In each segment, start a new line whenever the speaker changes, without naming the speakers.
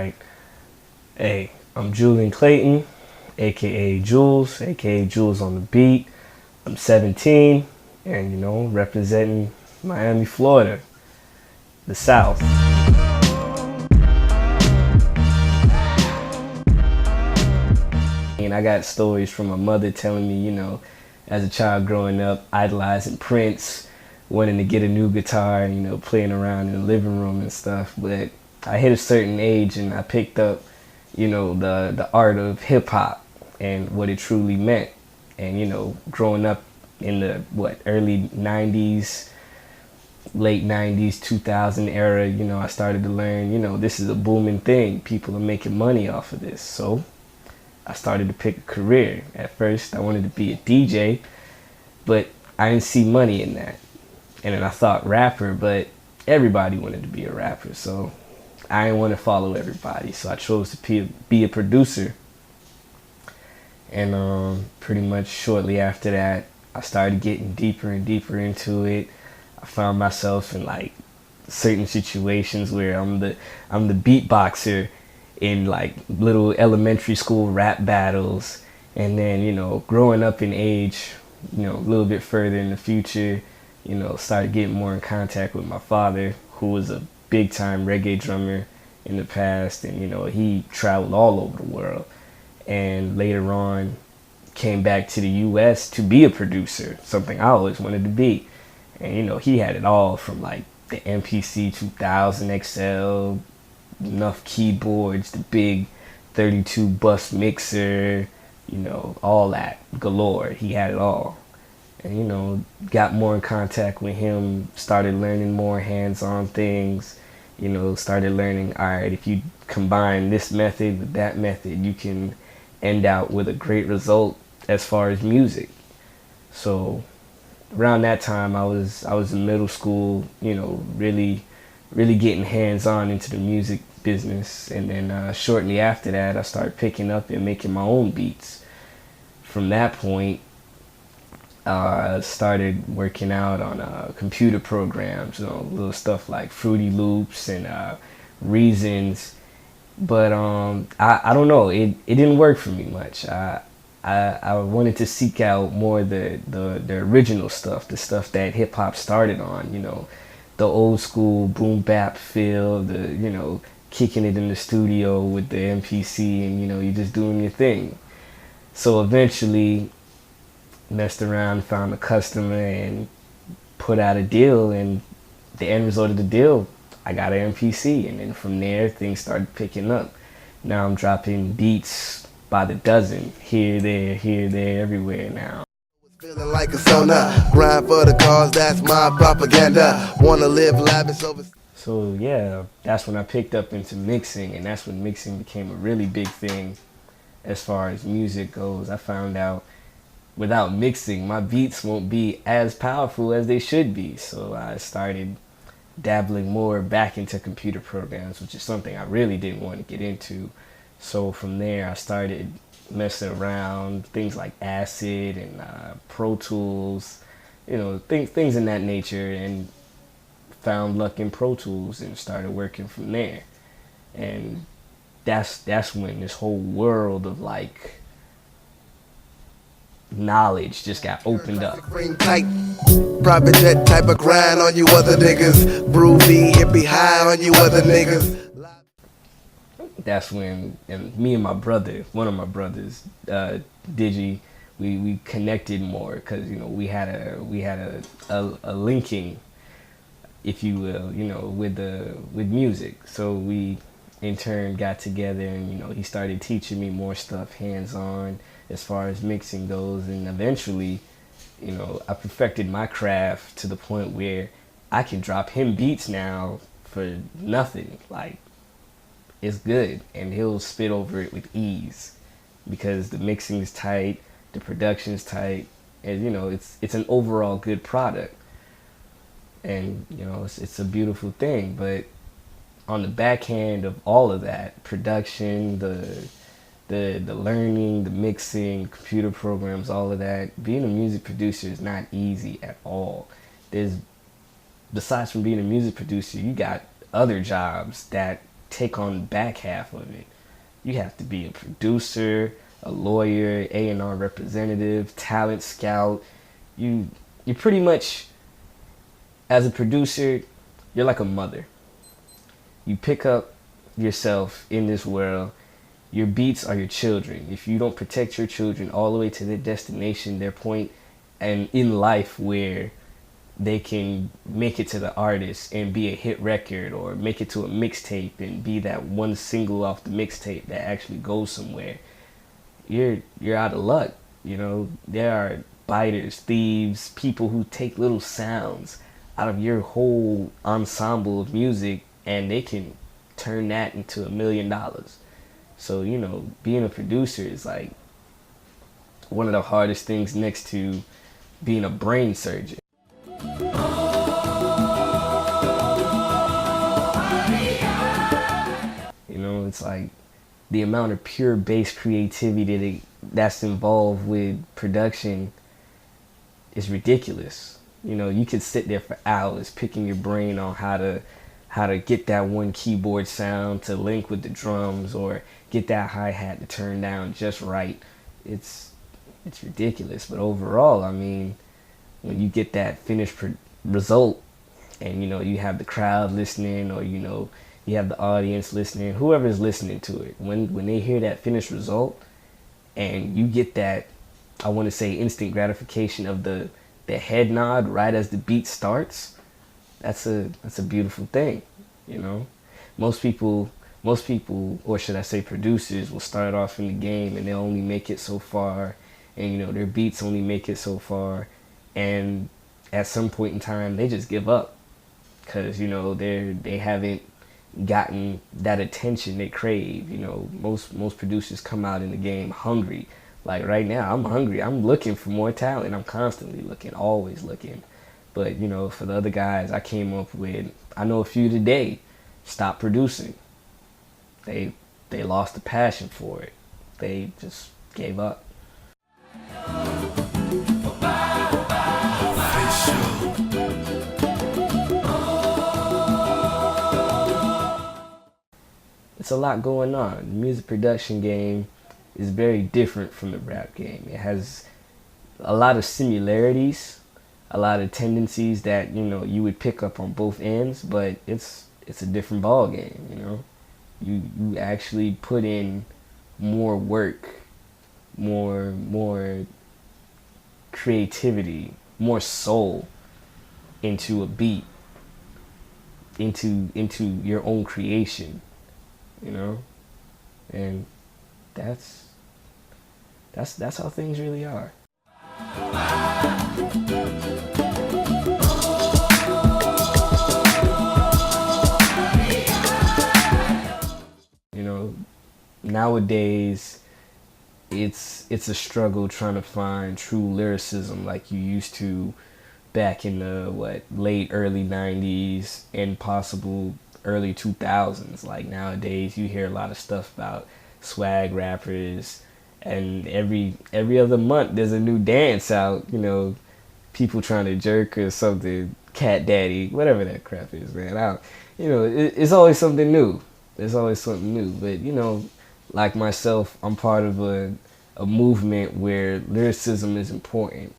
right. Hey, I'm Julian Clayton, aka Juelz, aka Juelz on the beat. I'm 17 and representing Miami, Florida, the South. And I got stories from my mother telling me, as a child growing up, idolizing Prince, wanting to get a new guitar, playing around in the living room and stuff. But I hit a certain age and I picked up, the art of hip hop and what it truly meant. And, growing up in the early 90s, late 90s, 2000 era, I started to learn, this is a booming thing. People are making money off of this. So I started to pick a career. At first, I wanted to be a DJ, but I didn't see money in that. And then I thought rapper, but everybody wanted to be a rapper. So I didn't want to follow everybody. So I chose to be a producer. And pretty much shortly after that, I started getting deeper and deeper into it. I found myself in like certain situations where I'm the beatboxer in like little elementary school rap battles. And then, growing up in age, a little bit further in the future, started getting more in contact with my father, who was a big time reggae drummer in the past. And, he traveled all over the world. And later on came back to the US to be a producer, something I always wanted to be. And, he had it all from like the MPC 2000 XL, enough keyboards, the big 32 bus mixer, all that galore. He had it all. And, got more in contact with him, started learning more hands-on things, started learning, all right, if you combine this method with that method, you can end out with a great result as far as music. So around that time, I was in middle school, really getting hands-on into the music business. And then shortly after that, I started picking up and making my own beats. From that point, I started working out on computer programs, little stuff like Fruity Loops and Reasons. But I don't know, it didn't work for me much. I wanted to seek out more the original stuff, the stuff that hip hop started on, the old school boom bap feel, the kicking it in the studio with the MPC, and you're just doing your thing. So eventually messed around, found a customer and put out a deal, and the end result of the deal, I got an MPC, and then from there things started picking up. Now I'm dropping beats by the dozen, here, there, everywhere now.
Feeling like a sauna, grind for the cause, that's my propaganda. Wanna live lavish over.
So yeah, that's when I picked up into mixing, and that's when mixing became a really big thing as far as music goes. I found out without mixing, my beats won't be as powerful as they should be. So I started dabbling more back into computer programs, which is something I really didn't want to get into. So from there, I started messing around, things like Acid and Pro Tools, things in that nature, and found luck in Pro Tools and started working from there. And that's when this whole world of like knowledge just got opened up.
Private jet type of grind on you other niggas. Groovy, hippie high on you other niggas.
That's when, and me and my brother, one of my brothers, Digi, we connected more because we had a linking, if you will, with music. So we in turn got together, and he started teaching me more stuff hands on as far as mixing goes, and eventually, I perfected my craft to the point where I can drop him beats now for nothing. Like, it's good, and he'll spit over it with ease because the mixing is tight, the production is tight, and it's an overall good product. And it's a beautiful thing. But on the backhand of all of that, production, the learning, the mixing, computer programs, all of that, being a music producer is not easy at all. Besides from being a music producer, you got other jobs that take on the back half of it. You have to be a producer, a lawyer, A&R representative, talent scout. You pretty much, as a producer, you're like a mother. You pick up yourself in this world. Your beats are your children. If you don't protect your children all the way to their destination, their point, and in life where they can make it to the artist and be a hit record, or make it to a mixtape and be that one single off the mixtape that actually goes somewhere, you're out of luck. You know, there are biters, thieves, people who take little sounds out of your whole ensemble of music and they can turn that into $1 million. So, you know, being a producer is like one of the hardest things next to being a brain surgeon. You know, it's like the amount of pure bass creativity that's involved with production is ridiculous. You know, you could sit there for hours picking your brain on how to get that one keyboard sound to link with the drums, or get that hi-hat to turn down just right. It's ridiculous. But overall, I mean, when you get that finished result, and you know, you have the crowd listening, or you know, you have the audience listening, whoever's listening to it, when they hear that finished result and you get that, I want to say, instant gratification of the head nod right as the beat starts, that's a beautiful thing. You know, most people, or should I say producers, will start off in the game and they'll only make it so far, and you know, their beats only make it so far, and at some point in time they just give up because, you know, they haven't gotten that attention they crave. You know, most producers come out in the game hungry. Like right now, I'm hungry. I'm looking for more talent. I'm constantly looking, always looking. But, you know, for the other guys I came up with, I know a few today stopped producing. They lost the passion for it. They just gave up. It's a lot going on. The music production game is very different from the rap game. It has a lot of similarities, a lot of tendencies that, you know, you would pick up on both ends, but it's a different ball game. You know, you actually put in more work, more creativity, more soul into a beat, into your own creation. You know, and that's how things really are. You know, nowadays it's a struggle trying to find true lyricism like you used to back in the late early 90s and possible early 2000s. Like nowadays you hear a lot of stuff about swag rappers, and every other month there's a new dance out, you know, people trying to jerk or something, cat daddy, whatever that crap is, man. You know, it's always something new. There's always something new. But, you know, like myself, I'm part of a movement where lyricism is important.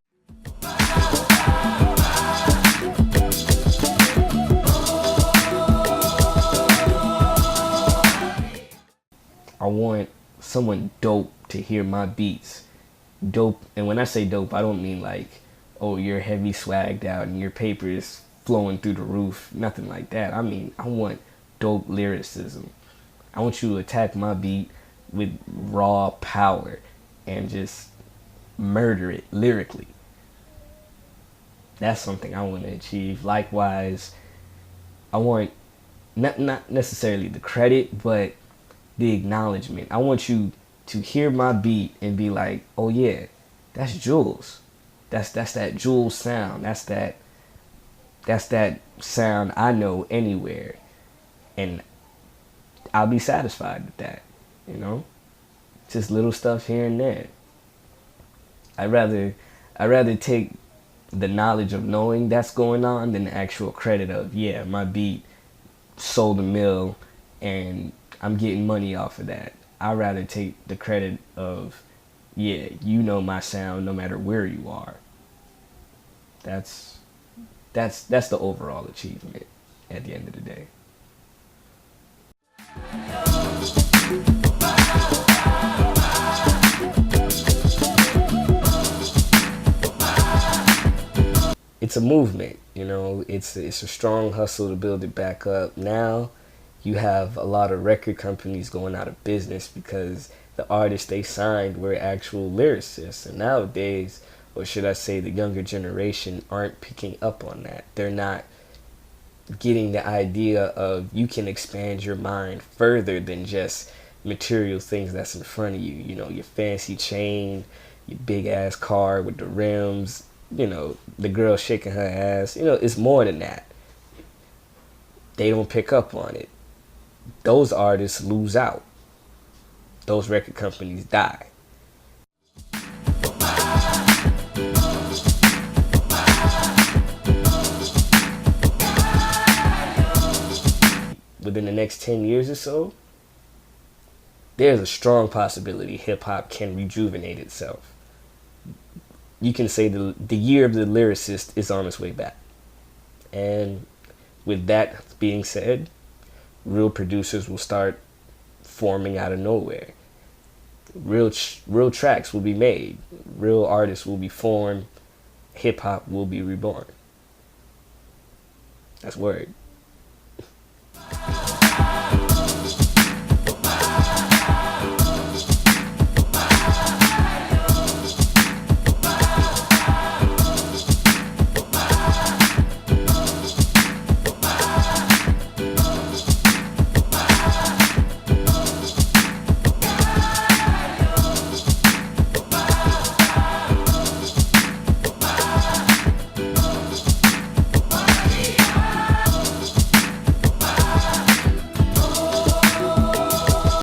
I want someone dope to hear my beats. Dope, and when I say dope, I don't mean like, oh, you're heavy swagged out and your paper is flowing through the roof. Nothing like that. I mean, I want dope lyricism. I want you to attack my beat with raw power and just murder it lyrically. That's something I want to achieve. Likewise, I want not necessarily the credit, but the acknowledgement. I want you to hear my beat and be like, oh yeah, that's Juelz. That's that Juelz sound. That's that sound I know anywhere. And I'll be satisfied with that, you know? Just little stuff here and there. I'd rather take the knowledge of knowing that's going on than the actual credit of, yeah, my beat sold a mill and I'm getting money off of that. I'd rather take the credit of, yeah, you know my sound no matter where you are. That's that's the overall achievement at the end of the day. It's a movement, you know. It's a strong hustle to build it back up. Now you have a lot of record companies going out of business because the artists they signed were actual lyricists, and nowadays, or should I say the younger generation, aren't picking up on that. They're not getting the idea of you can expand your mind further than just material things that's in front of you. You know, your fancy chain, your big ass car with the rims, you know, the girl shaking her ass. You know, it's more than that. They don't pick up on it. Those artists lose out. Those record companies die. Within the next 10 years or so, there's a strong possibility hip hop can rejuvenate itself. You can say the year of the lyricist is on its way back. And with that being said, real producers will start forming out of nowhere. Real tracks will be made. Real artists will be formed. Hip hop will be reborn. That's word.